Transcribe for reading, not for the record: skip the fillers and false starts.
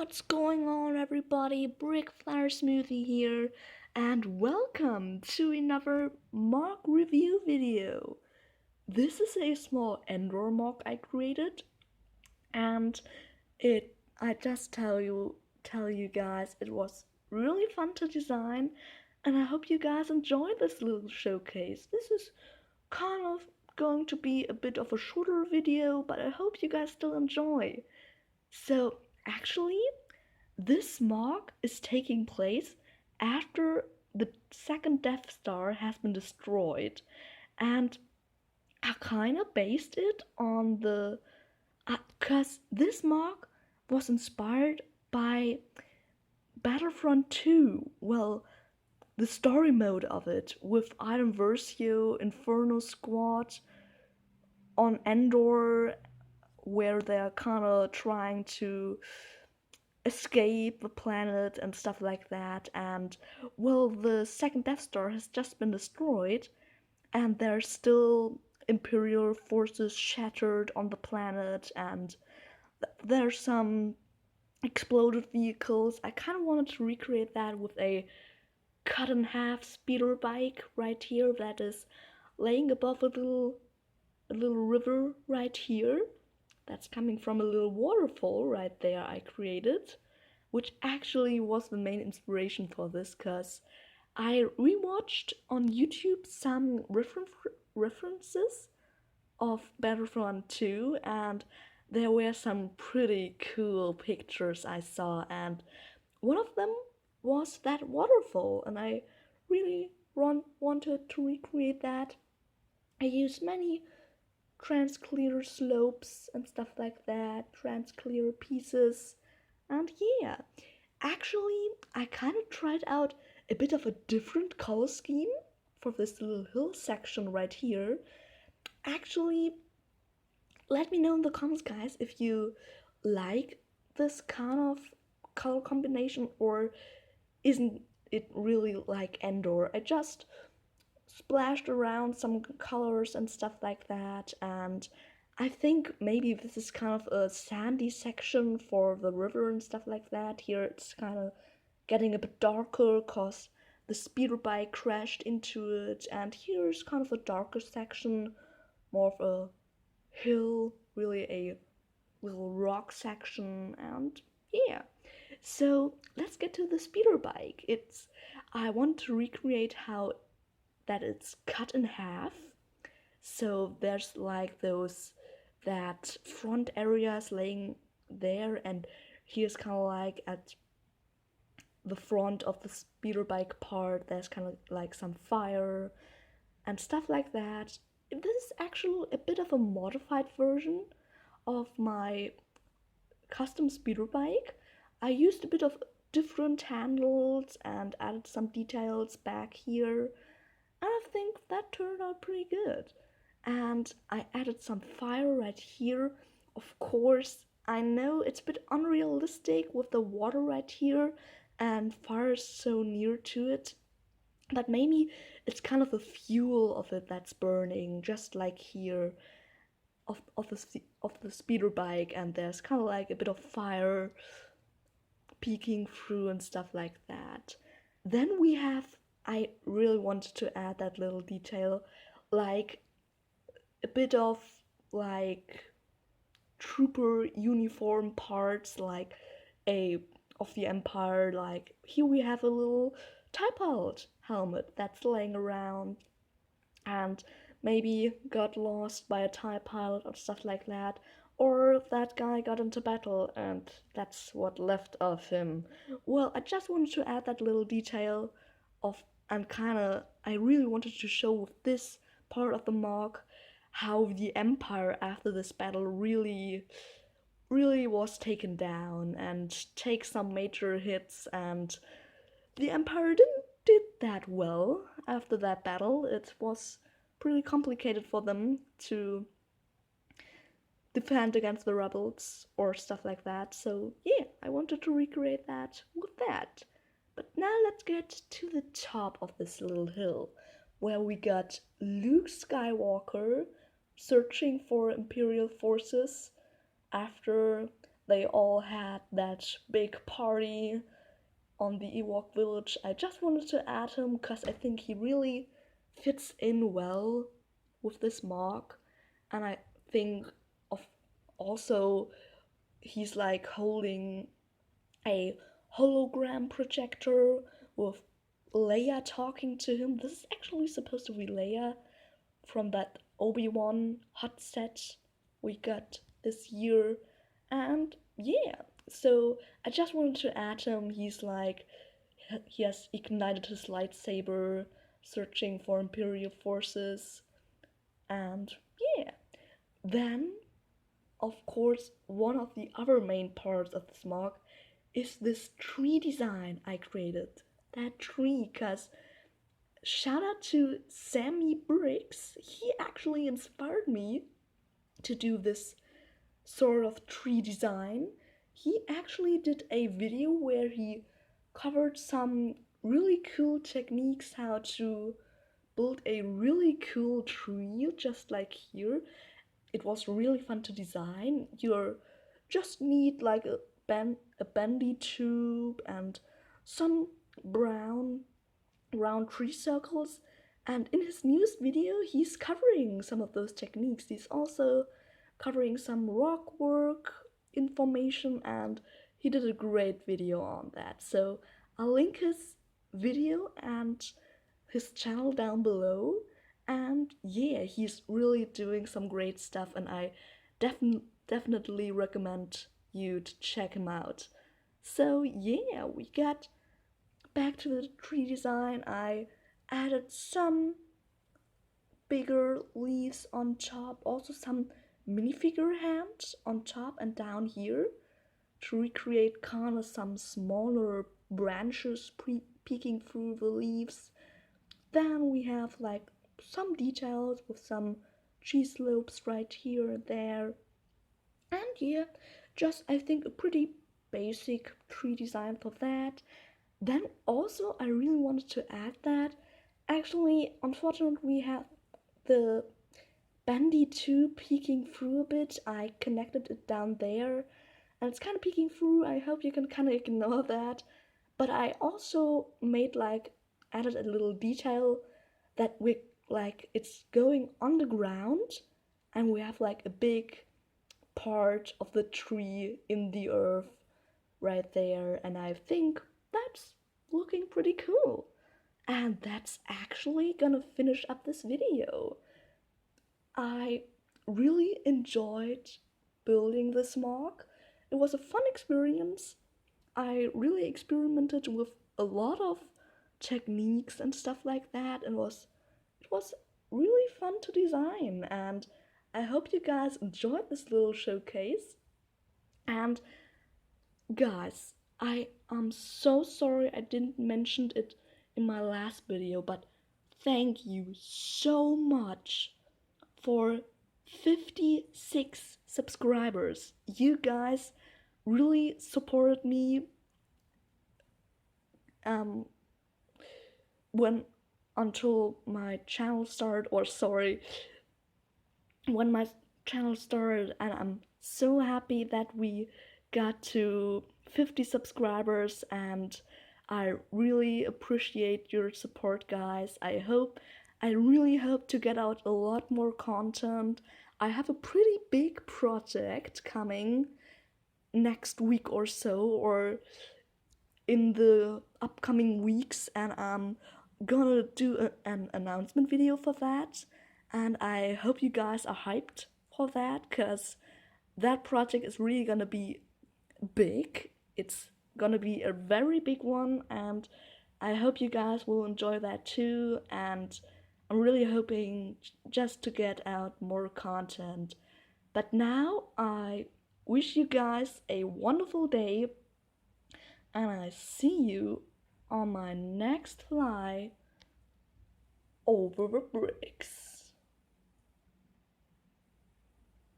What's going on, everybody? Brick Flower Smoothie here, and welcome to another mock review video. This is a small Endor mock I created, and I just tell you guys, it was really fun to design, and I hope you guys enjoy this little showcase. This is kind of going to be a bit of a shorter video, but I hope you guys still enjoy. So, actually, this mock is taking place after the second Death Star has been destroyed, and I kind of based it on the. Because this mock was inspired by Battlefront 2. Well, the story mode of it with Iron Versio, Inferno Squad on Endor, where they're kind of trying to escape the planet and stuff like that. And well, the second Death Star has just been destroyed, and there's still Imperial forces shattered on the planet, and there's some exploded vehicles. I kind of wanted to recreate that with a cut in half speeder bike right here that is laying above a little river right here that's coming from a little waterfall right there I created, which actually was the main inspiration for this, because I rewatched on YouTube some references of Battlefront 2, and there were some pretty cool pictures I saw, and one of them was that waterfall, and I really wanted to recreate that. I used many transclear slopes and stuff like that, transclear pieces, and yeah, actually, I kind of tried out a bit of a different color scheme for this little hill section right here. Actually, let me know in the comments, guys, if you like this kind of color combination, or isn't it really like Endor? I just splashed around some colors and stuff like that, and I think maybe this is kind of a sandy section for the river and stuff like that. Here it's kind of getting a bit darker because the speeder bike crashed into it, and here's kind of a darker section, more of a hill, really a little rock section, and yeah. So let's get to the speeder bike. I want to recreate how that it's cut in half. So there's like those that front areas laying there, and here's kind of like at the front of the speeder bike part, there's kind of like some fire and stuff like that. This is actually a bit of a modified version of my custom speeder bike. I used a bit of different handles and added some details back here, and I think that turned out pretty good. And I added some fire right here. Of course, I know it's a bit unrealistic with the water right here and fire so near to it, but maybe it's kind of the fuel of it that's burning, just like here of the speeder bike, and there's kind of like a bit of fire peeking through and stuff like that. Then we have, I really wanted to add that little detail, like a bit of like trooper uniform parts, like a of the Empire. Like here we have a little TIE pilot helmet that's laying around, and maybe got lost by a TIE pilot or stuff like that, or that guy got into battle and that's what left of him. Well, I just wanted to add that little detail of, and kinda, I really wanted to show with this part of the mock how the Empire after this battle really was taken down and take some major hits, and the Empire did that well after that battle. It was pretty complicated for them to defend against the rebels or stuff like that. So yeah, I wanted to recreate that with that. But now let's get to the top of this little hill, where we got Luke Skywalker searching for Imperial forces after they all had that big party on the Ewok village. I just wanted to add him because I think he really fits in well with this Moc, and I think of also he's like holding a hologram projector with Leia talking to him. This is actually supposed to be Leia from that Obi-Wan hot set we got this year. And yeah, so I just wanted to add him. He's like, he has ignited his lightsaber, searching for Imperial forces. And yeah, then of course, one of the other main parts of the Smog is this tree design I created. That tree, because shout out to Zammy Bricks, he actually inspired me to do this sort of tree design. He actually did a video where he covered some really cool techniques how to build a really cool tree, just like here. It was really fun to design. You just need like a bendy tube and some brown round tree circles. And in his newest video, he's covering some of those techniques. He's also covering some rock work information, and he did a great video on that. So I'll link his video and his channel down below. And yeah, he's really doing some great stuff, and I definitely recommend you to check him out. So yeah, we got back to the tree design. I added some bigger leaves on top, also some minifigure hands on top and down here to recreate kind of some smaller branches peeking through the leaves. Then we have like some details with some cheese slopes right here and there. And yeah, just I think a pretty basic tree design for that. Then also I really wanted to add that actually unfortunately we have the bendy tube peeking through a bit. I connected it down there and it's kind of peeking through. I hope you can kind of ignore that. But I also made like added a little detail that we like it's going on the ground and we have like a big part of the tree in the earth right there, and I think that's looking pretty cool. And that's actually gonna finish up this video. I really enjoyed building this Moc. It was a fun experience. I really experimented with a lot of techniques and stuff like that, and it was really fun to design. And I hope you guys enjoyed this little showcase. And guys, I am so sorry I didn't mention it in my last video, but thank you so much for 56 subscribers. You guys really supported me when until my channel started, or sorry, when my channel started, and I'm so happy that we got to 50 subscribers, and I really appreciate your support, guys. I really hope to get out a lot more content. I have a pretty big project coming next week or so, or in the upcoming weeks, and I'm gonna do an announcement video for that. And I hope you guys are hyped for that, because that project is really gonna be big. It's gonna be a very big one, and I hope you guys will enjoy that too. And I'm really hoping just to get out more content. But now I wish you guys a wonderful day, and I see you on my next fly over the bricks.